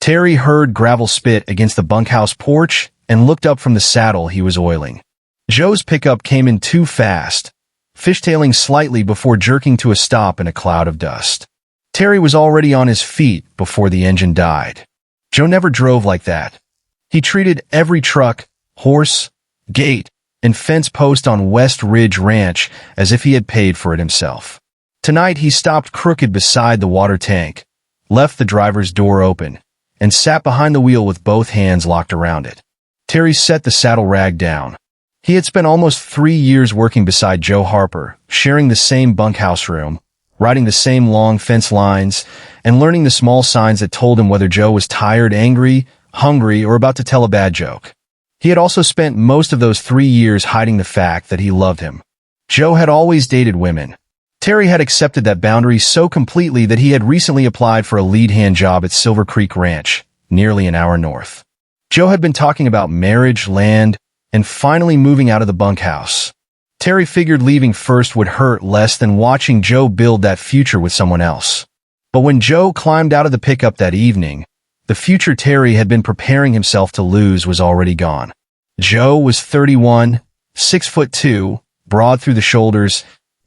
Terry heard gravel spit against the bunkhouse porch and looked up from the saddle he was oiling. Joe's pickup came in too fast, fishtailing slightly before jerking to a stop in a cloud of dust. Terry was already on his feet before the engine died. Joe never drove like that. He treated every truck, horse, gate, and fence post on West Ridge Ranch as if he had paid for it himself. Tonight he stopped crooked beside the water tank, left the driver's door open, and sat behind the wheel with both hands locked around it. Terry set the saddle rag down. He had spent almost 3 years working beside Joe Harper, sharing the same bunkhouse room, riding the same long fence lines, and learning the small signs that told him whether Joe was tired, angry, hungry, or about to tell a bad joke. He had also spent most of those 3 years hiding the fact that he loved him. Joe had always dated women. Terry had accepted that boundary so completely that he had recently applied for a lead hand job at Silver Creek Ranch, nearly an hour north. Joe had been talking about marriage, land, and finally moving out of the bunkhouse. Terry figured leaving first would hurt less than watching Joe build that future with someone else. But when Joe climbed out of the pickup that evening, the future Terry had been preparing himself to lose was already gone. Joe was 31, 6'2", broad through the shoulders,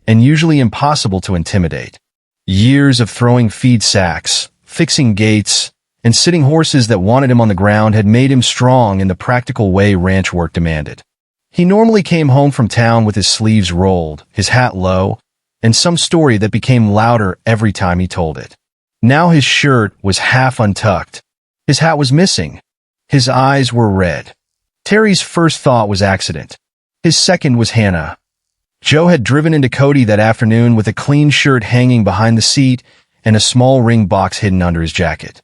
and usually impossible to intimidate. Years of throwing feed sacks, fixing gates, and sitting horses that wanted him on the ground had made him strong in the practical way ranch work demanded. He normally came home from town with his sleeves rolled, his hat low, and some story that became louder every time he told it. Now his shirt was half untucked. His hat was missing. His eyes were red. Terry's first thought was accident. His second was Hannah. Joe had driven into Cody that afternoon with a clean shirt hanging behind the seat and a small ring box hidden under his jacket.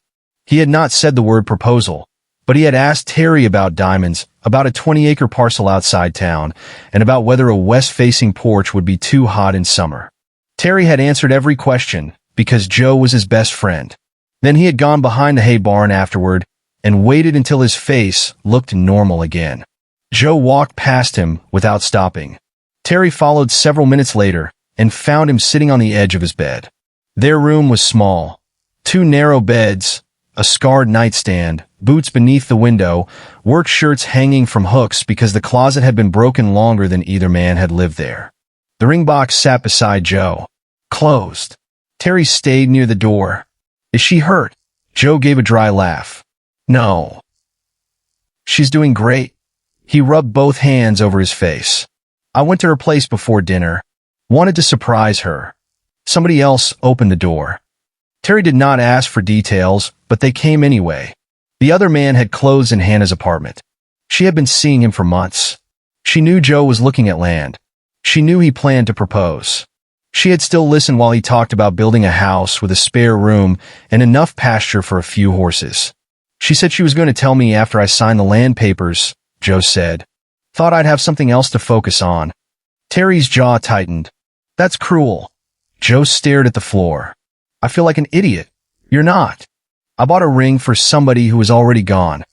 He had not said the word proposal, but he had asked Terry about diamonds, about a 20-acre parcel outside town, and about whether a west-facing porch would be too hot in summer. Terry had answered every question because Joe was his best friend. Then he had gone behind the hay barn afterward and waited until his face looked normal again. Joe walked past him without stopping. Terry followed several minutes later and found him sitting on the edge of his bed. Their room was small. 2 narrow beds, a scarred nightstand, boots beneath the window, work shirts hanging from hooks because the closet had been broken longer than either man had lived there. The ring box sat beside Joe, closed. Terry stayed near the door. "Is she hurt?" Joe gave a dry laugh. "No. She's doing great." He rubbed both hands over his face. "I went to her place before dinner. Wanted to surprise her. Somebody else opened the door." Terry did not ask for details, but they came anyway. The other man had clothes in Hannah's apartment. She had been seeing him for months. She knew Joe was looking at land. She knew he planned to propose. She had still listened while he talked about building a house with a spare room and enough pasture for a few horses. "She said she was going to tell me after I signed the land papers," Joe said. "Thought I'd have something else to focus on." Terry's jaw tightened. "That's cruel." Joe stared at the floor. "I feel like an idiot." "You're not. I bought a ring for somebody who was already gone."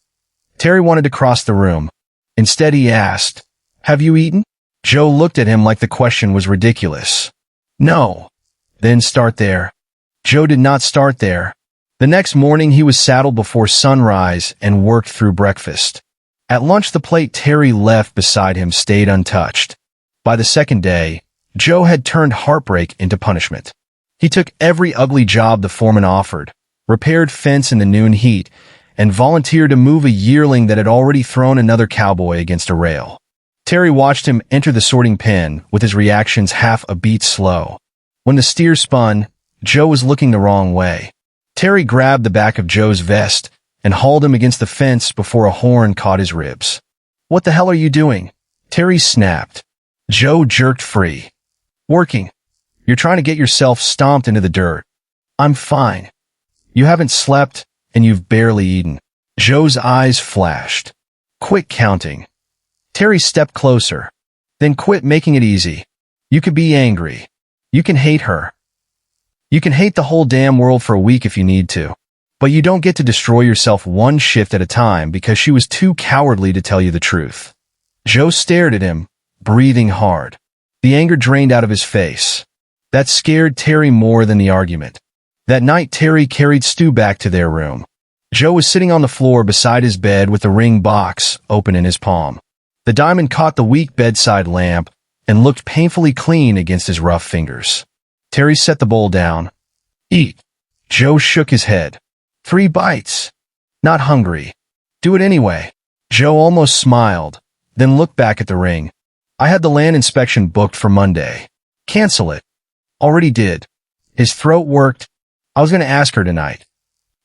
Terry wanted to cross the room. Instead he asked, "Have you eaten?" Joe looked at him like the question was ridiculous. "No." "Then start there." Joe did not start there. The next morning he was saddled before sunrise and worked through breakfast. At lunch the plate Terry left beside him stayed untouched. By the second day, Joe had turned heartbreak into punishment. He took every ugly job the foreman offered, repaired fence in the noon heat, and volunteered to move a yearling that had already thrown another cowboy against a rail. Terry watched him enter the sorting pen with his reactions half a beat slow. When the steer spun, Joe was looking the wrong way. Terry grabbed the back of Joe's vest and hauled him against the fence before a horn caught his ribs. "What the hell are you doing?" Terry snapped. Joe jerked free. "Working. You're trying to get yourself stomped into the dirt." "I'm fine." "You haven't slept, and you've barely eaten." Joe's eyes flashed. "Quit counting." Terry stepped closer. "Then quit making it easy. You could be angry. You can hate her. You can hate the whole damn world for a week if you need to. But you don't get to destroy yourself one shift at a time because she was too cowardly to tell you the truth." Joe stared at him, breathing hard. The anger drained out of his face. That scared Terry more than the argument. That night Terry carried Stu back to their room. Joe was sitting on the floor beside his bed with the ring box open in his palm. The diamond caught the weak bedside lamp and looked painfully clean against his rough fingers. Terry set the bowl down. Eat. Joe shook his head. 3 bites. Not hungry. Do it anyway. Joe almost smiled, then looked back at the ring. I had the land inspection booked for Monday. Cancel it. Already did. His throat worked. I was going to ask her tonight.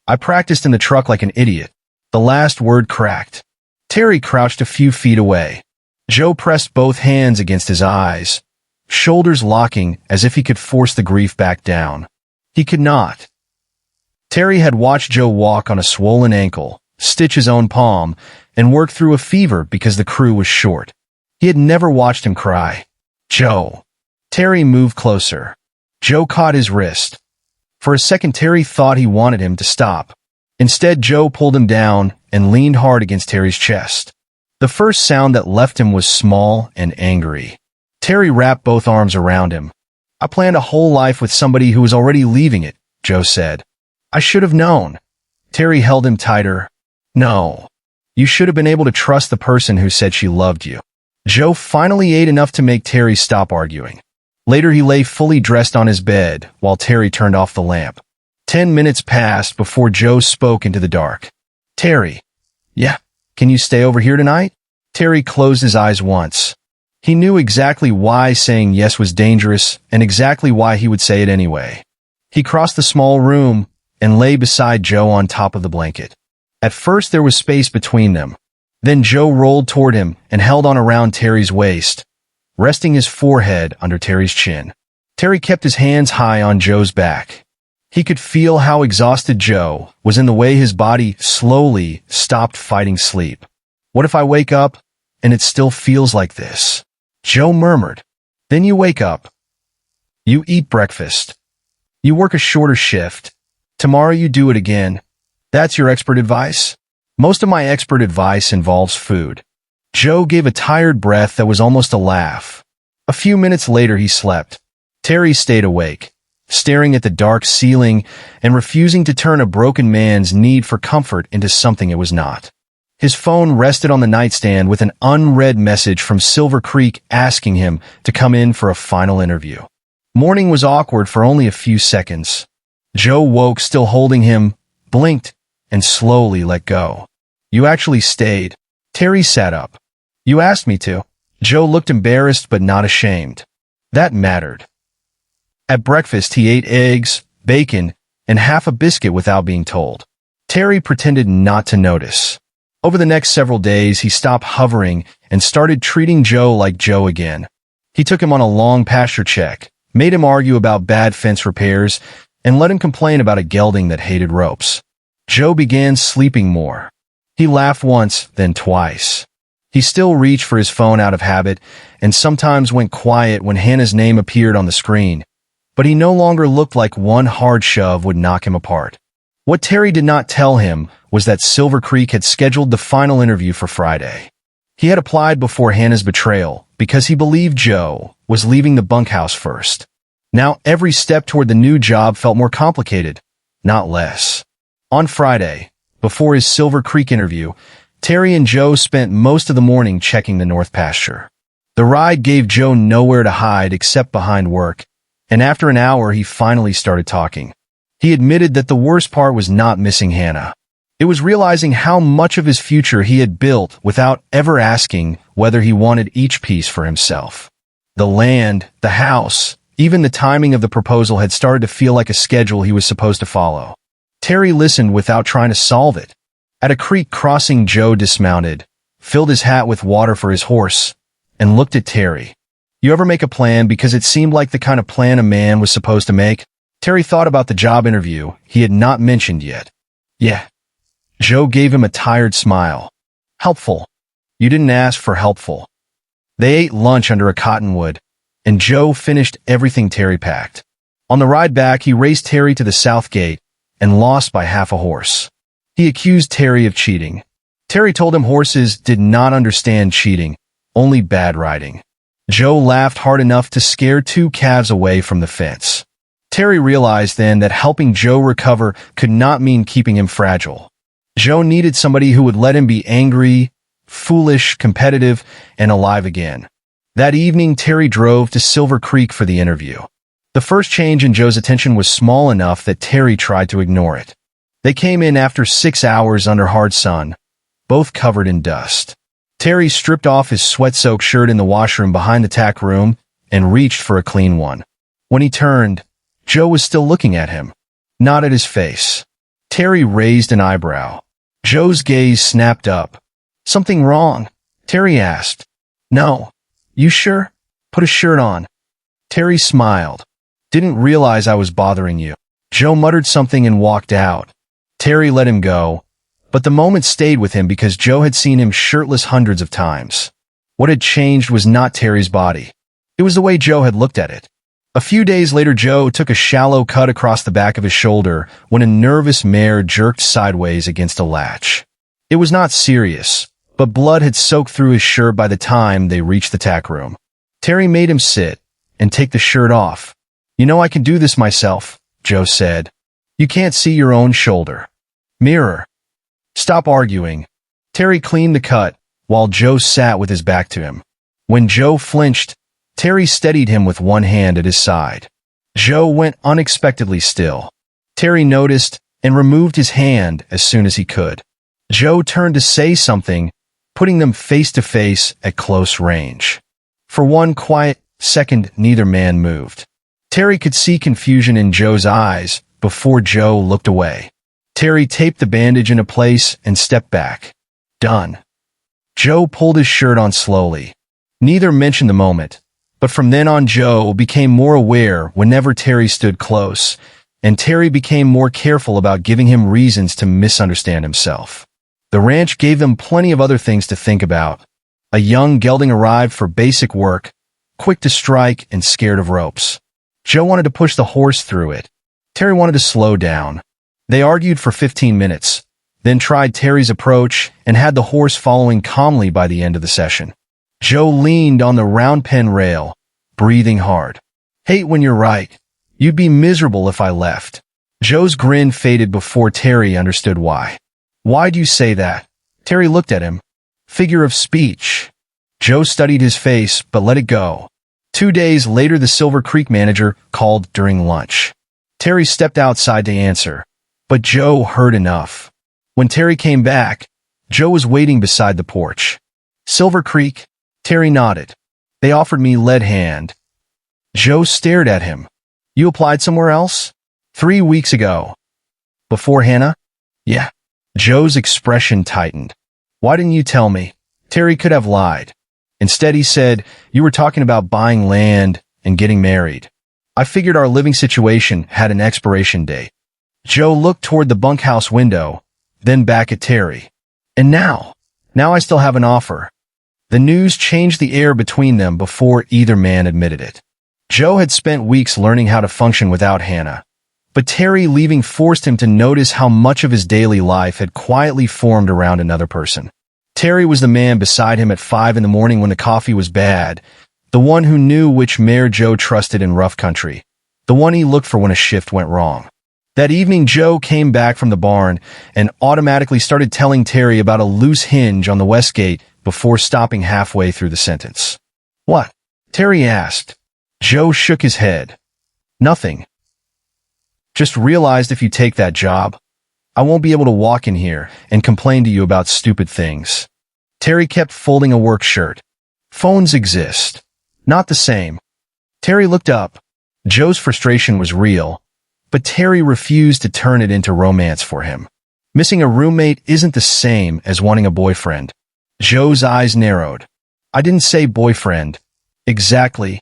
I practiced in the truck like an idiot. The last word cracked. Terry crouched a few feet away. Joe pressed both hands against his eyes, shoulders locking as if he could force the grief back down. He could not. Terry had watched Joe walk on a swollen ankle, stitch his own palm, and work through a fever because the crew was short. He had never watched him cry. Joe. Terry moved closer. Joe caught his wrist. For a second, Terry thought he wanted him to stop. Instead, Joe pulled him down and leaned hard against Terry's chest. The first sound that left him was small and angry. Terry wrapped both arms around him. I planned a whole life with somebody who was already leaving it, Joe said. I should have known. Terry held him tighter. No. You should have been able to trust the person who said she loved you. Joe finally ate enough to make Terry stop arguing. Later, he lay fully dressed on his bed while Terry turned off the lamp. 10 minutes passed before Joe spoke into the dark. Terry. Yeah. Can you stay over here tonight? Terry closed his eyes once. He knew exactly why saying yes was dangerous and exactly why he would say it anyway. He crossed the small room and lay beside Joe on top of the blanket. At first, there was space between them. Then Joe rolled toward him and held on around Terry's waist, resting his forehead under Terry's chin. Terry kept his hands high on Joe's back. He could feel how exhausted Joe was in the way his body slowly stopped fighting sleep. What if I wake up and it still feels like this? Joe murmured. Then you wake up. You eat breakfast. You work a shorter shift. Tomorrow you do it again. That's your expert advice? Most of my expert advice involves food. Joe gave a tired breath that was almost a laugh. A few minutes later, he slept. Terry stayed awake, staring at the dark ceiling and refusing to turn a broken man's need for comfort into something it was not. His phone rested on the nightstand with an unread message from Silver Creek asking him to come in for a final interview. Morning was awkward for only a few seconds. Joe woke, still holding him, blinked, and slowly let go. You actually stayed. Terry sat up. You asked me to. Joe looked embarrassed but not ashamed. That mattered. At breakfast, he ate eggs, bacon, and half a biscuit without being told. Terry pretended not to notice. Over the next several days, he stopped hovering and started treating Joe like Joe again. He took him on a long pasture check, made him argue about bad fence repairs, and let him complain about a gelding that hated ropes. Joe began sleeping more. He laughed once, then twice. He still reached for his phone out of habit and sometimes went quiet when Hannah's name appeared on the screen, but he no longer looked like one hard shove would knock him apart. What Terry did not tell him was that Silver Creek had scheduled the final interview for Friday. He had applied before Hannah's betrayal because he believed Joe was leaving the bunkhouse first. Now every step toward the new job felt more complicated, not less. On Friday, before his Silver Creek interview, Terry and Joe spent most of the morning checking the north pasture. The ride gave Joe nowhere to hide except behind work, and after an hour he finally started talking. He admitted that the worst part was not missing Hannah. It was realizing how much of his future he had built without ever asking whether he wanted each piece for himself. The land, the house, even the timing of the proposal had started to feel like a schedule he was supposed to follow. Terry listened without trying to solve it. At a creek crossing, Joe dismounted, filled his hat with water for his horse, and looked at Terry. You ever make a plan because it seemed like the kind of plan a man was supposed to make? Terry thought about the job interview he had not mentioned yet. Yeah. Joe gave him a tired smile. Helpful. You didn't ask for helpful. They ate lunch under a cottonwood, and Joe finished everything Terry packed. On the ride back, he raced Terry to the south gate and lost by half a horse. He accused Terry of cheating. Terry told him horses did not understand cheating, only bad riding. Joe laughed hard enough to scare 2 calves away from the fence. Terry realized then that helping Joe recover could not mean keeping him fragile. Joe needed somebody who would let him be angry, foolish, competitive, and alive again. That evening, Terry drove to Silver Creek for the interview. The first change in Joe's attention was small enough that Terry tried to ignore it. They came in after 6 hours under hard sun, both covered in dust. Terry stripped off his sweat-soaked shirt in the washroom behind the tack room and reached for a clean one. When he turned, Joe was still looking at him, not at his face. Terry raised an eyebrow. Joe's gaze snapped up. "Something wrong?" Terry asked. "No. You sure? Put a shirt on." Terry smiled. "Didn't realize I was bothering you." Joe muttered something and walked out. Terry let him go, but the moment stayed with him because Joe had seen him shirtless hundreds of times. What had changed was not Terry's body. It was the way Joe had looked at it. A few days later, Joe took a shallow cut across the back of his shoulder when a nervous mare jerked sideways against a latch. It was not serious, but blood had soaked through his shirt by the time they reached the tack room. Terry made him sit and take the shirt off. "You know I can do this myself," Joe said. "You can't see your own shoulder." "Mirror. Stop arguing." Terry cleaned the cut while Joe sat with his back to him. When Joe flinched, Terry steadied him with one hand at his side. Joe went unexpectedly still. Terry noticed and removed his hand as soon as he could. Joe turned to say something, putting them face to face at close range. For one quiet second, neither man moved. Terry could see confusion in Joe's eyes before Joe looked away. Terry taped the bandage into place and stepped back. "Done." Joe pulled his shirt on slowly. Neither mentioned the moment, but from then on Joe became more aware whenever Terry stood close, and Terry became more careful about giving him reasons to misunderstand himself. The ranch gave them plenty of other things to think about. A young gelding arrived for basic work, quick to strike and scared of ropes. Joe wanted to push the horse through it. Terry wanted to slow down. They argued for 15 minutes, then tried Terry's approach and had the horse following calmly by the end of the session. Joe leaned on the round pen rail, breathing hard. "Hate when you're right. You'd be miserable if I left." Joe's grin faded before Terry understood why. "Why do you say that?" Terry looked at him. "Figure of speech." Joe studied his face, but let it go. 2 days later, the Silver Creek manager called during lunch. Terry stepped outside to answer, but Joe heard enough. When Terry came back, Joe was waiting beside the porch. "Silver Creek?" Terry nodded. "They offered me lead hand." Joe stared at him. "You applied somewhere else?" "3 weeks ago." "Before Hannah?" "Yeah." Joe's expression tightened. "Why didn't you tell me?" Terry could have lied. Instead, he said, "You were talking about buying land and getting married. I figured our living situation had an expiration date." Joe looked toward the bunkhouse window, then back at Terry. "And now I still have an offer." The news changed the air between them before either man admitted it. Joe had spent weeks learning how to function without Hannah, but Terry leaving forced him to notice how much of his daily life had quietly formed around another person. Terry was the man beside him at 5 in the morning when the coffee was bad, the one who knew which mare Joe trusted in rough country, the one he looked for when a shift went wrong. That evening, Joe came back from the barn and automatically started telling Terry about a loose hinge on the west gate before stopping halfway through the sentence. "What?" Terry asked. Joe shook his head. "Nothing. Just realized if you take that job, I won't be able to walk in here and complain to you about stupid things." Terry kept folding a work shirt. "Phones exist. Not the same." Terry looked up. Joe's frustration was real, but Terry refused to turn it into romance for him. Missing a roommate isn't the same as wanting a boyfriend. Joe's eyes narrowed. "I didn't say boyfriend." "Exactly."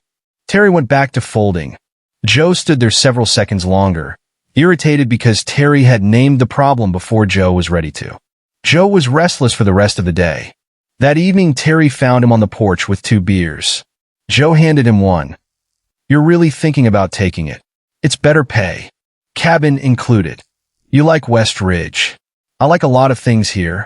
Terry went back to folding. Joe stood there several seconds longer, irritated because Terry had named the problem before Joe was ready to. Joe was restless for the rest of the day. That evening, Terry found him on the porch with 2 beers. Joe handed him one. "You're really thinking about taking it. It's better pay. Cabin included. You like West Ridge." "I like a lot of things here."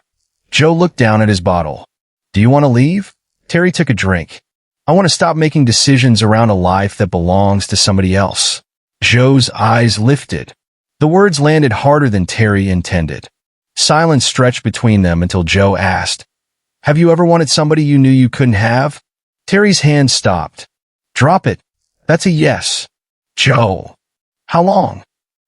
Joe looked down at his bottle. "Do you want to leave?" Terry took a drink. "I want to stop making decisions around a life that belongs to somebody else." Joe's eyes lifted. The words landed harder than Terry intended. Silence stretched between them until Joe asked, "Have you ever wanted somebody you knew you couldn't have?" Terry's hand stopped. "Drop it. That's a yes." "Joe." "How long?"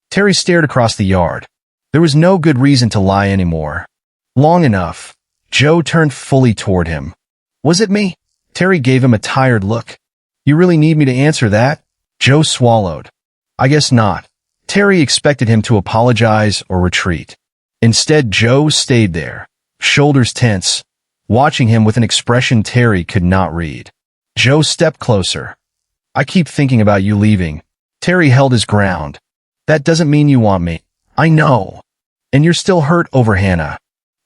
Terry stared across the yard. There was no good reason to lie anymore. "Long enough." Joe turned fully toward him. "Was it me?" Terry gave him a tired look. "You really need me to answer that?" Joe swallowed. "I guess not." Terry expected him to apologize or retreat. Instead, Joe stayed there, shoulders tense, watching him with an expression Terry could not read. Joe stepped closer. "I keep thinking about you leaving." Terry held his ground. "That doesn't mean you want me." "I know. And you're still hurt over Hannah."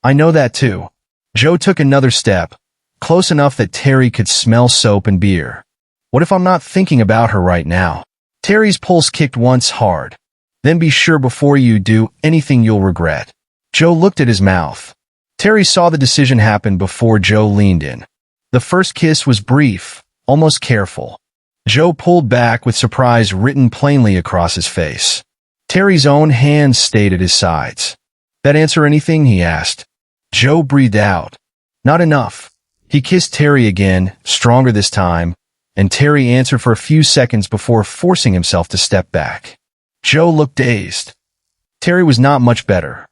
"I know that too." Joe took another step, close enough that Terry could smell soap and beer. "What if I'm not thinking about her right now?" Terry's pulse kicked once hard. "Then be sure before you do anything you'll regret." Joe looked at his mouth. Terry saw the decision happen before Joe leaned in. The first kiss was brief, almost careful. Joe pulled back with surprise written plainly across his face. Terry's own hands stayed at his sides. "That answer anything?" he asked. Joe breathed out. "Not enough." He kissed Terry again, stronger this time, and Terry answered for a few seconds before forcing himself to step back. Joe looked dazed. Terry was not much better.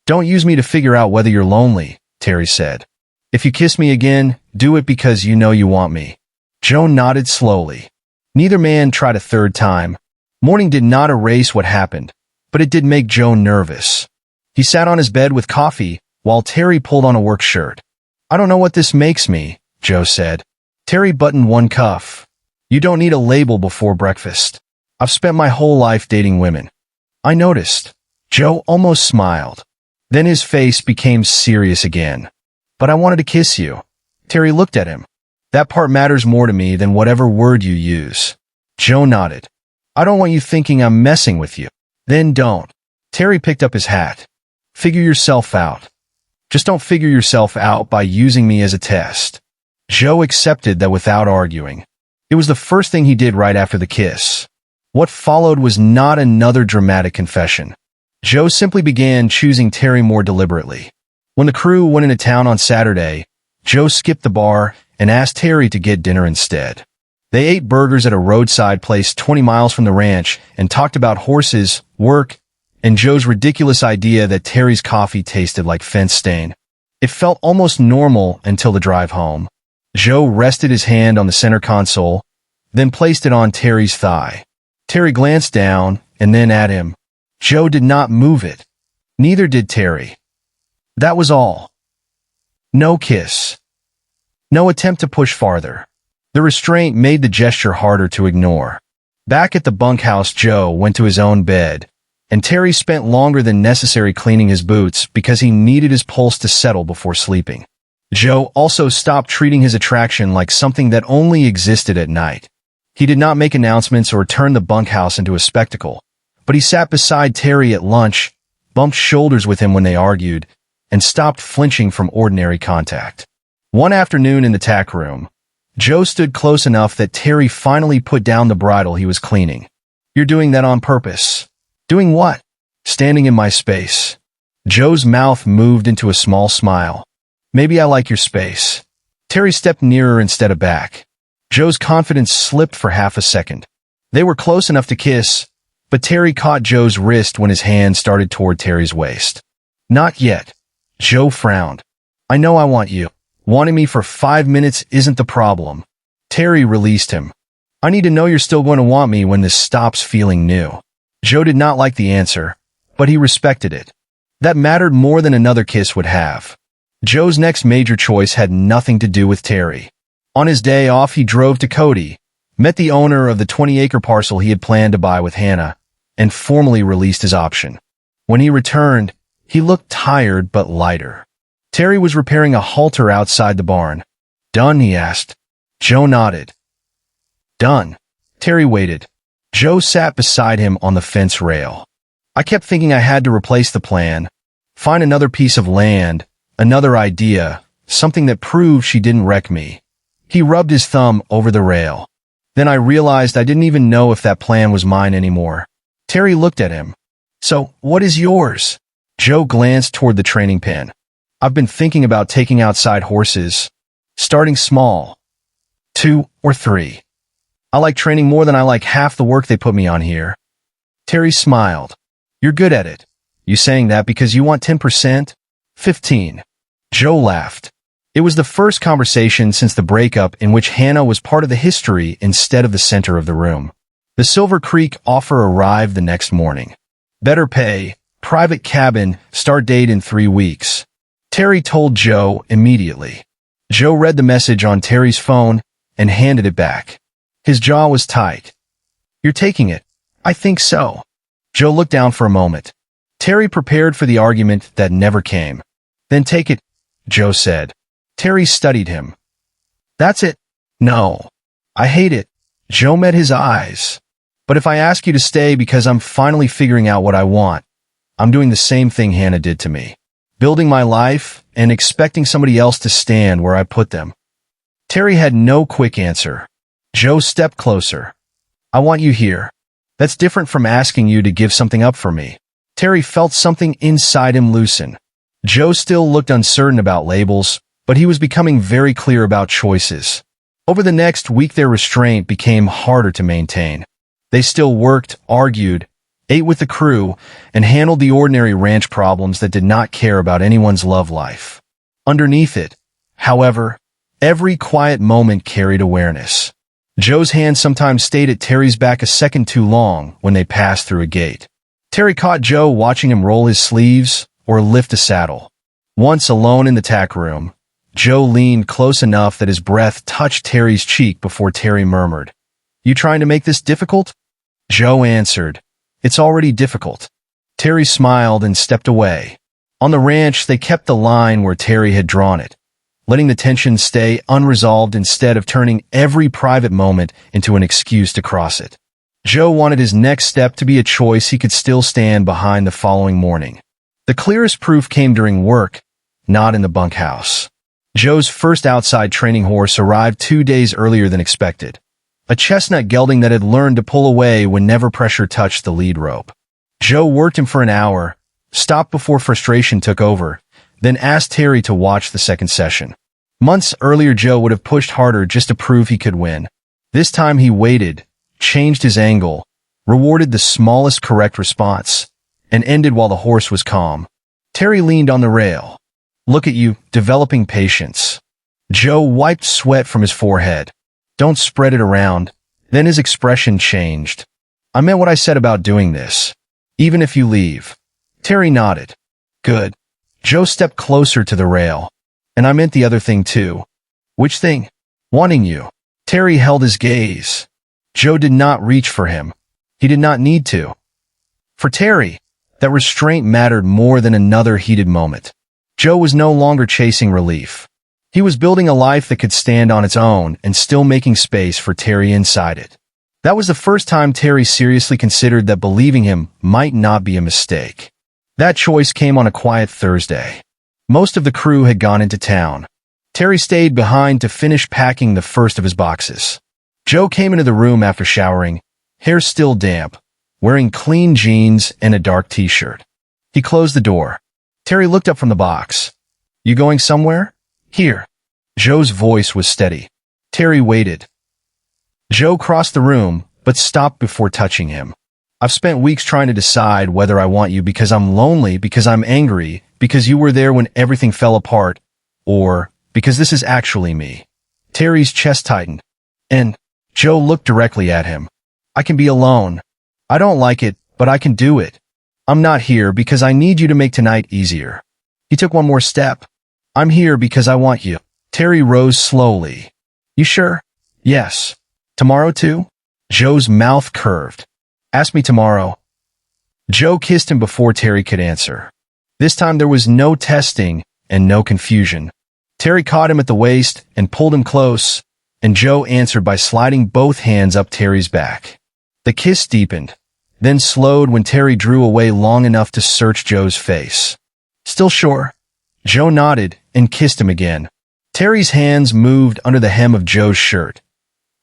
"Don't use me to figure out whether you're lonely," Terry said. "If you kiss me again, do it because you know you want me." Joe nodded slowly. Neither man tried a third time. Morning did not erase what happened, but it did make Joe nervous. He sat on his bed with coffee while Terry pulled on a work shirt. "I don't know what this makes me," Joe said. Terry buttoned one cuff. "You don't need a label before breakfast. I've spent my whole life dating women." "I noticed." Joe almost smiled. Then his face became serious again. "But I wanted to kiss you." Terry looked at him. "That part matters more to me than whatever word you use." Joe nodded. "I don't want you thinking I'm messing with you." "Then don't." Terry picked up his hat. "Figure yourself out. Just don't figure yourself out by using me as a test." Joe accepted that without arguing. It was the first thing he did right after the kiss. What followed was not another dramatic confession. Joe simply began choosing Terry more deliberately. When the crew went into town on Saturday, Joe skipped the bar and asked Terry to get dinner instead. They ate burgers at a roadside place 20 miles from the ranch and talked about horses, work, and Joe's ridiculous idea that Terry's coffee tasted like fence stain. It felt almost normal until the drive home. Joe rested his hand on the center console, then placed it on Terry's thigh. Terry glanced down and then at him. Joe did not move it. Neither did Terry. That was all. No kiss. No attempt to push farther. The restraint made the gesture harder to ignore. Back at the bunkhouse, Joe went to his own bed, and Terry spent longer than necessary cleaning his boots because he needed his pulse to settle before sleeping. Joe also stopped treating his attraction like something that only existed at night. He did not make announcements or turn the bunkhouse into a spectacle, but he sat beside Terry at lunch, bumped shoulders with him when they argued, and stopped flinching from ordinary contact. One afternoon in the tack room, Joe stood close enough that Terry finally put down the bridle he was cleaning. "You're doing that on purpose." "Doing what?" "Standing in my space." Joe's mouth moved into a small smile. "Maybe I like your space." Terry stepped nearer instead of back. Joe's confidence slipped for half a second. They were close enough to kiss, but Terry caught Joe's wrist when his hand started toward Terry's waist. "Not yet." Joe frowned. "I know I want you. Wanting me for 5 minutes isn't the problem." Terry released him. "I need to know you're still going to want me when this stops feeling new." Joe did not like the answer, but he respected it. That mattered more than another kiss would have. Joe's next major choice had nothing to do with Terry. On his day off, he drove to Cody, met the owner of the 20-acre parcel he had planned to buy with Hannah, and formally released his option. When he returned, he looked tired but lighter. Terry was repairing a halter outside the barn. "Done?" he asked. Joe nodded. "Done." Terry waited. Joe sat beside him on the fence rail. "I kept thinking I had to replace the plan, find another piece of land, another idea, something that proved she didn't wreck me." He rubbed his thumb over the rail. "Then I realized I didn't even know if that plan was mine anymore." Terry looked at him. "So, what is yours?" Joe glanced toward the training pen. I've been thinking about taking outside horses. Starting small. 2 or 3. I like training more than I like half the work they put me on here. Terry smiled. You're good at it. You saying that because you want 10%? 15. Joe laughed. It was the first conversation since the breakup in which Hannah was part of the history instead of the center of the room. The Silver Creek offer arrived the next morning. Better pay, private cabin, start date in 3 weeks. Terry told Joe immediately. Joe read the message on Terry's phone and handed it back. His jaw was tight. You're taking it. I think so. Joe looked down for a moment. Terry prepared for the argument that never came. Then take it, Joe said. Terry studied him. That's it. No. I hate it. Joe met his eyes. But if I ask you to stay because I'm finally figuring out what I want, I'm doing the same thing Hannah did to me. Building my life and expecting somebody else to stand where I put them. Terry had no quick answer. Joe stepped closer. I want you here. That's different from asking you to give something up for me. Terry felt something inside him loosen. Joe still looked uncertain about labels, but he was becoming very clear about choices. Over the next week their restraint became harder to maintain. They still worked, argued, ate with the crew, and handled the ordinary ranch problems that did not care about anyone's love life. Underneath it, however, every quiet moment carried awareness. Joe's hand sometimes stayed at Terry's back a second too long when they passed through a gate. Terry caught Joe watching him roll his sleeves or lift a saddle. Once alone in the tack room, Joe leaned close enough that his breath touched Terry's cheek before Terry murmured, You trying to make this difficult? Joe answered, It's already difficult. Terry smiled and stepped away. On the ranch, they kept the line where Terry had drawn it, letting the tension stay unresolved instead of turning every private moment into an excuse to cross it. Joe wanted his next step to be a choice he could still stand behind the following morning. The clearest proof came during work, not in the bunkhouse. Joe's first outside training horse arrived 2 days earlier than expected. A chestnut gelding that had learned to pull away whenever pressure touched the lead rope. Joe worked him for an hour, stopped before frustration took over, then asked Terry to watch the second session. Months earlier Joe would have pushed harder just to prove he could win. This time he waited, changed his angle, rewarded the smallest correct response, and ended while the horse was calm. Terry leaned on the rail. Look at you, developing patience. Joe wiped sweat from his forehead. Don't spread it around. Then his expression changed. I meant what I said about doing this. Even if you leave. Terry nodded. Good. Joe stepped closer to the rail. And I meant the other thing too. Which thing? Wanting you. Terry held his gaze. Joe did not reach for him. He did not need to. For Terry, that restraint mattered more than another heated moment. Joe was no longer chasing relief. He was building a life that could stand on its own and still making space for Terry inside it. That was the first time Terry seriously considered that believing him might not be a mistake. That choice came on a quiet Thursday. Most of the crew had gone into town. Terry stayed behind to finish packing the first of his boxes. Joe came into the room after showering, hair still damp, wearing clean jeans and a dark t-shirt. He closed the door. Terry looked up from the box. You going somewhere? Here. Joe's voice was steady. Terry waited. Joe crossed the room, but stopped before touching him. I've spent weeks trying to decide whether I want you because I'm lonely, because I'm angry, because you were there when everything fell apart, or because this is actually me. Terry's chest tightened. And Joe looked directly at him. I can be alone. I don't like it, but I can do it. I'm not here because I need you to make tonight easier. He took one more step. I'm here because I want you. Terry rose slowly. You sure? Yes. Tomorrow too? Joe's mouth curved. Ask me tomorrow. Joe kissed him before Terry could answer. This time there was no testing and no confusion. Terry caught him at the waist and pulled him close, and Joe answered by sliding both hands up Terry's back. The kiss deepened, then slowed when Terry drew away long enough to search Joe's face. Still sure? Joe nodded and kissed him again. Terry's hands moved under the hem of Joe's shirt.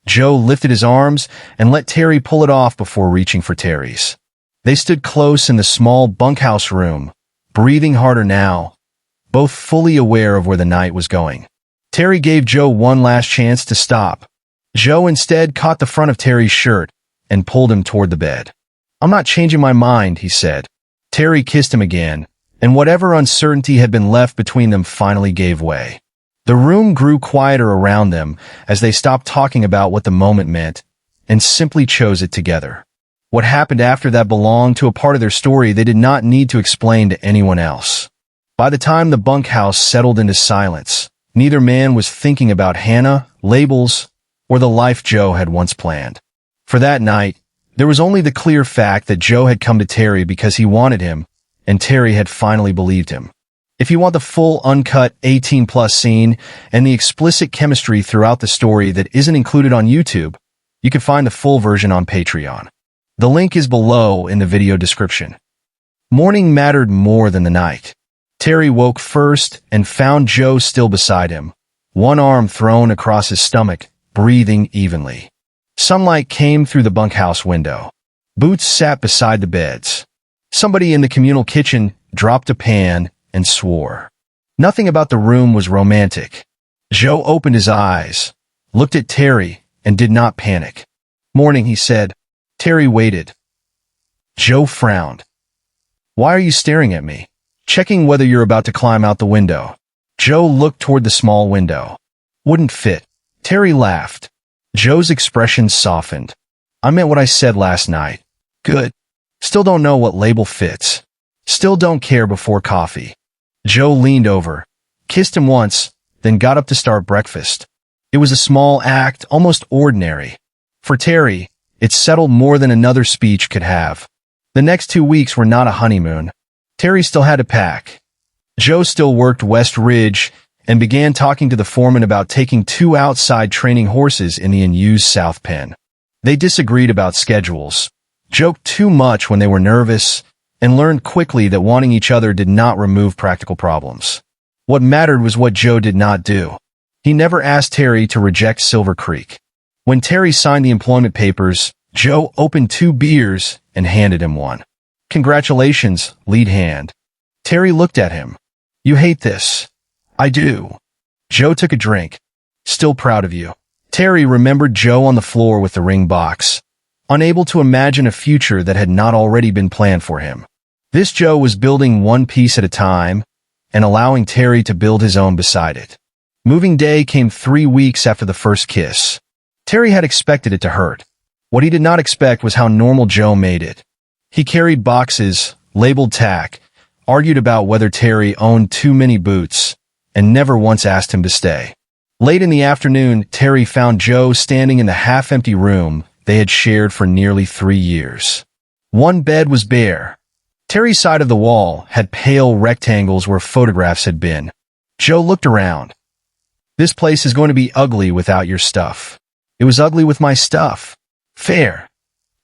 Joe lifted his arms and let Terry pull it off before reaching for Terry's. They stood close in the small bunkhouse room, breathing harder now, both fully aware of where the night was going. Terry gave Joe one last chance to stop. Joe instead caught the front of Terry's shirt and pulled him toward the bed. "I'm not changing my mind," he said. Terry kissed him again, and whatever uncertainty had been left between them finally gave way. The room grew quieter around them as they stopped talking about what the moment meant and simply chose it together. What happened after that belonged to a part of their story they did not need to explain to anyone else. By the time the bunkhouse settled into silence, neither man was thinking about Hannah, labels, or the life Joe had once planned. For that night, there was only the clear fact that Joe had come to Terry because he wanted him, and Terry had finally believed him. If you want the full uncut 18+ scene and the explicit chemistry throughout the story that isn't included on YouTube, you can find the full version on Patreon. The link is below in the video description. Morning mattered more than the night. Terry woke first and found Joe still beside him, one arm thrown across his stomach, breathing evenly. Sunlight came through the bunkhouse window. Boots sat beside the beds. Somebody in the communal kitchen dropped a pan and swore. Nothing about the room was romantic. Joe opened his eyes, looked at Terry, and did not panic. "Morning," he said. Terry waited. Joe frowned. "Why are you staring at me?" "Checking whether you're about to climb out the window." Joe looked toward the small window. "Wouldn't fit." Terry laughed. Joe's expression softened. "I meant what I said last night." "Good. Still don't know what label fits. Still don't care before coffee." Joe leaned over, kissed him once, then got up to start breakfast. It was a small act, almost ordinary. For Terry, it settled more than another speech could have. The next 2 weeks were not a honeymoon. Terry still had to pack. Joe still worked West Ridge and began talking to the foreman about taking 2 outside training horses in the unused South Pen. They disagreed about schedules, joked too much when they were nervous, and learned quickly that wanting each other did not remove practical problems. What mattered was what Joe did not do. He never asked Terry to reject Silver Creek. When Terry signed the employment papers, Joe opened 2 beers and handed him one. "Congratulations, lead hand." Terry looked at him. "You hate this." "I do." Joe took a drink. "Still proud of you." Terry remembered Joe on the floor with the ring box, unable to imagine a future that had not already been planned for him. This Joe was building one piece at a time and allowing Terry to build his own beside it. Moving day came 3 weeks after the first kiss. Terry had expected it to hurt. What he did not expect was how normal Joe made it. He carried boxes, labeled tack, argued about whether Terry owned too many boots, and never once asked him to stay. Late in the afternoon, Terry found Joe standing in the half-empty room they had shared for nearly 3 years. One bed was bare. Terry's side of the wall had pale rectangles where photographs had been. Joe looked around. "This place is going to be ugly without your stuff." "It was ugly with my stuff." "Fair."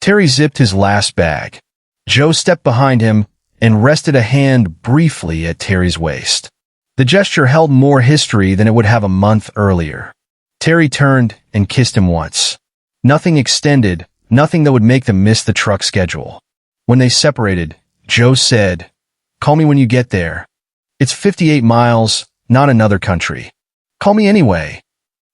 Terry zipped his last bag. Joe stepped behind him and rested a hand briefly at Terry's waist. The gesture held more history than it would have a month earlier. Terry turned and kissed him once. Nothing extended, nothing that would make them miss the truck schedule. When they separated, Joe said, "Call me when you get there. It's 58 miles, not another country. Call me anyway."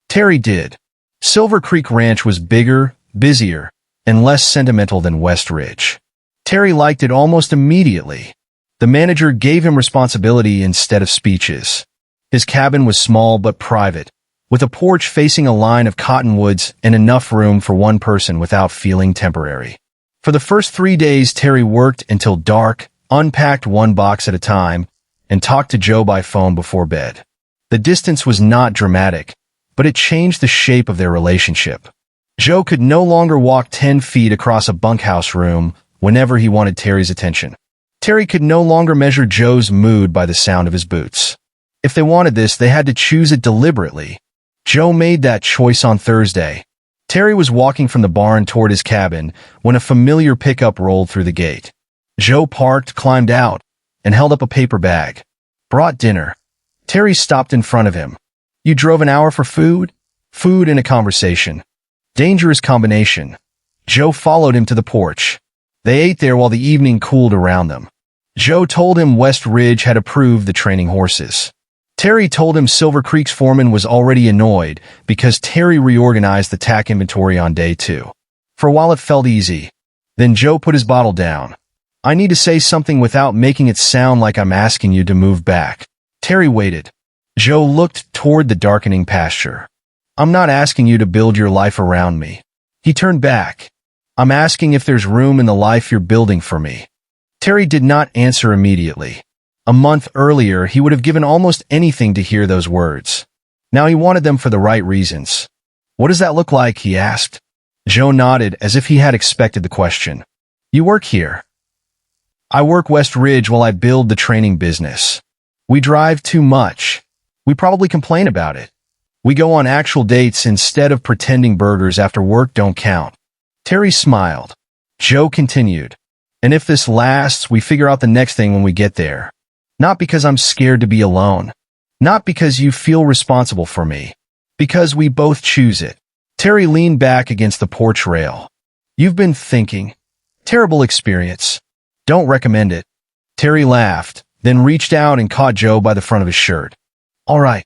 Terry did. Silver Creek Ranch was bigger, busier, and less sentimental than West Ridge. Terry liked it almost immediately. The manager gave him responsibility instead of speeches. His cabin was small but private, with a porch facing a line of cottonwoods and enough room for one person without feeling temporary. For the first 3 days, Terry worked until dark, unpacked one box at a time, and talked to Joe by phone before bed. The distance was not dramatic, but it changed the shape of their relationship. Joe could no longer walk 10 feet across a bunkhouse room whenever he wanted Terry's attention. Terry could no longer measure Joe's mood by the sound of his boots. If they wanted this, they had to choose it deliberately. Joe made that choice on Thursday. Terry was walking from the barn toward his cabin when a familiar pickup rolled through the gate. Joe parked, climbed out, and held up a paper bag. "Brought dinner." Terry stopped in front of him. "You drove an hour for food?" "Food and a conversation." Dangerous combination. Joe followed him to the porch. They ate there while the evening cooled around them. Joe told him West Ridge had approved the training horses. Terry told him Silver Creek's foreman was already annoyed because Terry reorganized the tack inventory on day 2. For a while it felt easy. Then Joe put his bottle down. I need to say something without making it sound like I'm asking you to move back. Terry waited. Joe looked toward the darkening pasture. I'm not asking you to build your life around me. He turned back. I'm asking if there's room in the life you're building for me. Terry did not answer immediately. A month earlier, he would have given almost anything to hear those words. Now he wanted them for the right reasons. What does that look like? He asked. Joe nodded as if he had expected the question. You work here. I work West Ridge while I build the training business. We drive too much. We probably complain about it. We go on actual dates instead of pretending burgers after work don't count. Terry smiled. Joe continued. And if this lasts, we figure out the next thing when we get there. Not because I'm scared to be alone. Not because you feel responsible for me. Because we both choose it. Terry leaned back against the porch rail. You've been thinking. Terrible experience. Don't recommend it. Terry laughed, then reached out and caught Joe by the front of his shirt. All right.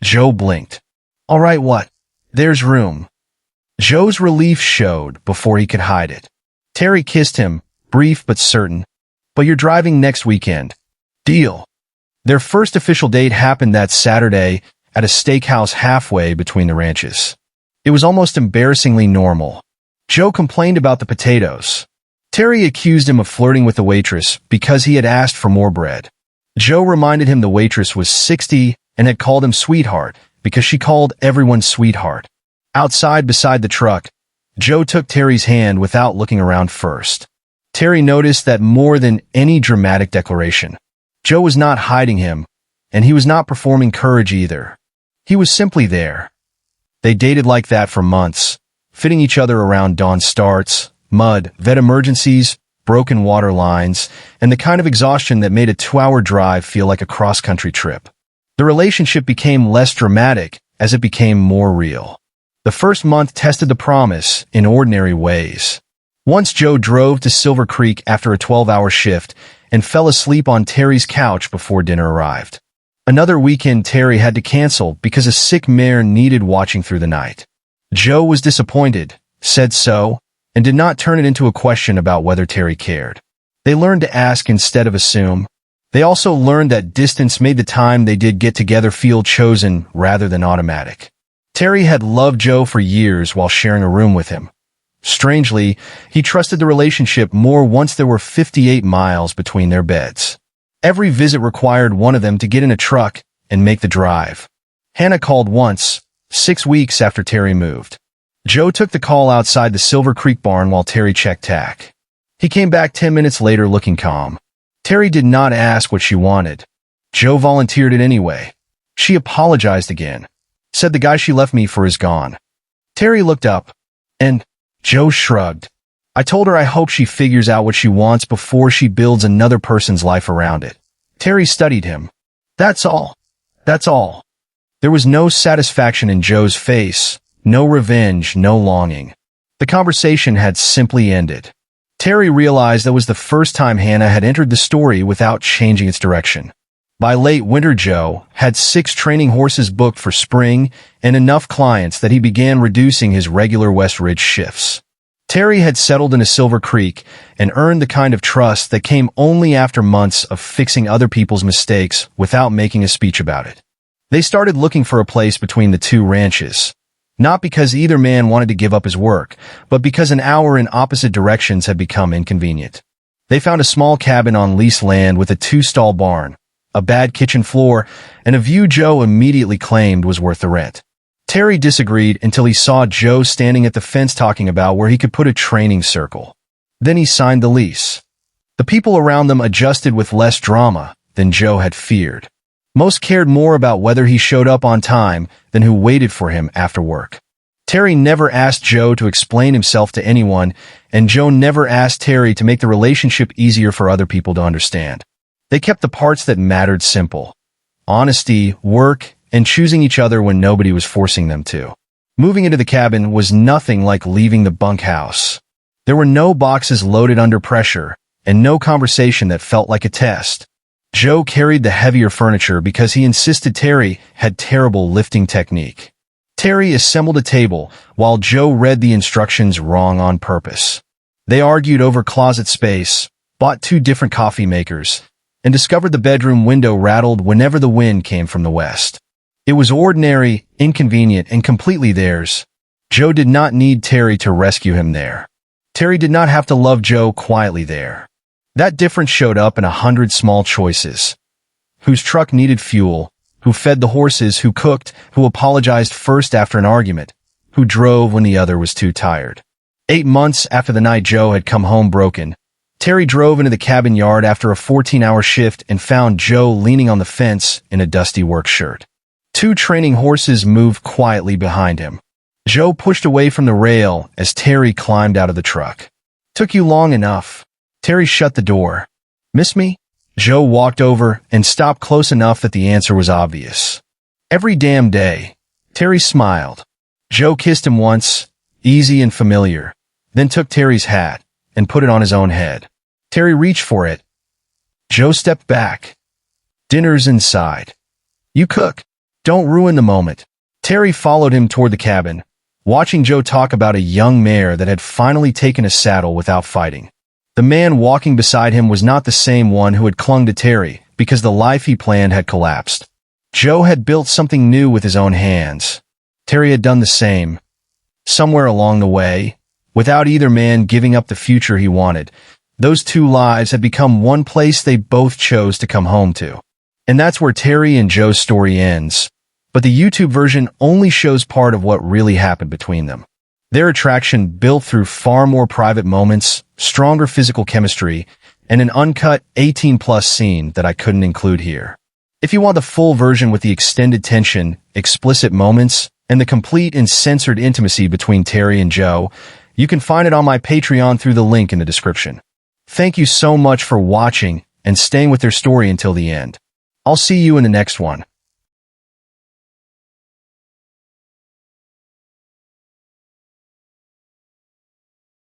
Joe blinked. All right, what? There's room. Joe's relief showed before he could hide it. Terry kissed him, brief but certain. But you're driving next weekend. Deal. Their first official date happened that Saturday at a steakhouse halfway between the ranches. It was almost embarrassingly normal. Joe complained about the potatoes. Terry accused him of flirting with the waitress because he had asked for more bread. Joe reminded him the waitress was 60 and had called him sweetheart because she called everyone sweetheart. Outside beside the truck, Joe took Terry's hand without looking around first. Terry noticed that more than any dramatic declaration, Joe was not hiding him, and he was not performing courage either. He was simply there. They dated like that for months, fitting each other around dawn starts, mud, vet emergencies, broken water lines, and the kind of exhaustion that made a 2-hour drive feel like a cross-country trip. The relationship became less dramatic as it became more real. The first month tested the promise in ordinary ways. Once Joe drove to Silver Creek after a 12-hour shift and fell asleep on Terry's couch before dinner arrived. Another weekend Terry had to cancel because a sick mare needed watching through the night. Joe was disappointed, said so, and did not turn it into a question about whether Terry cared. They learned to ask instead of assume. They also learned that distance made the time they did get together feel chosen rather than automatic. Terry had loved Joe for years while sharing a room with him. Strangely, he trusted the relationship more once there were 58 miles between their beds. Every visit required one of them to get in a truck and make the drive. Hannah called once, 6 weeks after Terry moved. Joe took the call outside the Silver Creek barn while Terry checked tack. He came back 10 minutes later looking calm. Terry did not ask what she wanted. Joe volunteered it anyway. She apologized again. Said the guy she left me for is gone. Terry looked up, and Joe shrugged. I told her I hope she figures out what she wants before she builds another person's life around it. Terry studied him. That's all. That's all. There was no satisfaction in Joe's face, no revenge, no longing. The conversation had simply ended. Terry realized that was the first time Hannah had entered the story without changing its direction. By late winter, Joe had 6 training horses booked for spring and enough clients that he began reducing his regular West Ridge shifts. Terry had settled into Silver Creek and earned the kind of trust that came only after months of fixing other people's mistakes without making a speech about it. They started looking for a place between the 2 ranches. Not because either man wanted to give up his work, but because an hour in opposite directions had become inconvenient. They found a small cabin on leased land with a 2-stall barn, a bad kitchen floor, and a view Joe immediately claimed was worth the rent. Terry disagreed until he saw Joe standing at the fence talking about where he could put a training circle. Then he signed the lease. The people around them adjusted with less drama than Joe had feared. Most cared more about whether he showed up on time than who waited for him after work. Terry never asked Joe to explain himself to anyone, and Joe never asked Terry to make the relationship easier for other people to understand. They kept the parts that mattered simple: honesty, work, and choosing each other when nobody was forcing them to. Moving into the cabin was nothing like leaving the bunkhouse. There were no boxes loaded under pressure, and no conversation that felt like a test. Joe carried the heavier furniture because he insisted Terry had terrible lifting technique. Terry assembled a table while Joe read the instructions wrong on purpose. They argued over closet space, bought 2 different coffee makers, and discovered the bedroom window rattled whenever the wind came from the west. It was ordinary, inconvenient, and completely theirs. Joe did not need Terry to rescue him there. Terry did not have to love Joe quietly there. That difference showed up in 100 small choices. Whose truck needed fuel, who fed the horses, who cooked, who apologized first after an argument, who drove when the other was too tired. 8 months after the night Joe had come home broken, Terry drove into the cabin yard after a 14-hour shift and found Joe leaning on the fence in a dusty work shirt. 2 training horses moved quietly behind him. Joe pushed away from the rail as Terry climbed out of the truck. "Took you long enough." Terry shut the door. "Miss me?" Joe walked over and stopped close enough that the answer was obvious. "Every damn day." Terry smiled. Joe kissed him once, easy and familiar, then took Terry's hat and put it on his own head. Terry reached for it. Joe stepped back. "Dinner's inside. You cook. Don't ruin the moment." Terry followed him toward the cabin, watching Joe talk about a young mare that had finally taken a saddle without fighting. The man walking beside him was not the same one who had clung to Terry because the life he planned had collapsed. Joe had built something new with his own hands. Terry had done the same. Somewhere along the way, without either man giving up the future he wanted, those 2 lives had become one place they both chose to come home to. And that's where Terry and Joe's story ends. But the YouTube version only shows part of what really happened between them. Their attraction built through far more private moments, stronger physical chemistry, and an uncut 18+ scene that I couldn't include here. If you want the full version with the extended tension, explicit moments, and the complete and censored intimacy between Terry and Joe, you can find it on my Patreon through the link in the description. Thank you so much for watching and staying with their story until the end. I'll see you in the next one.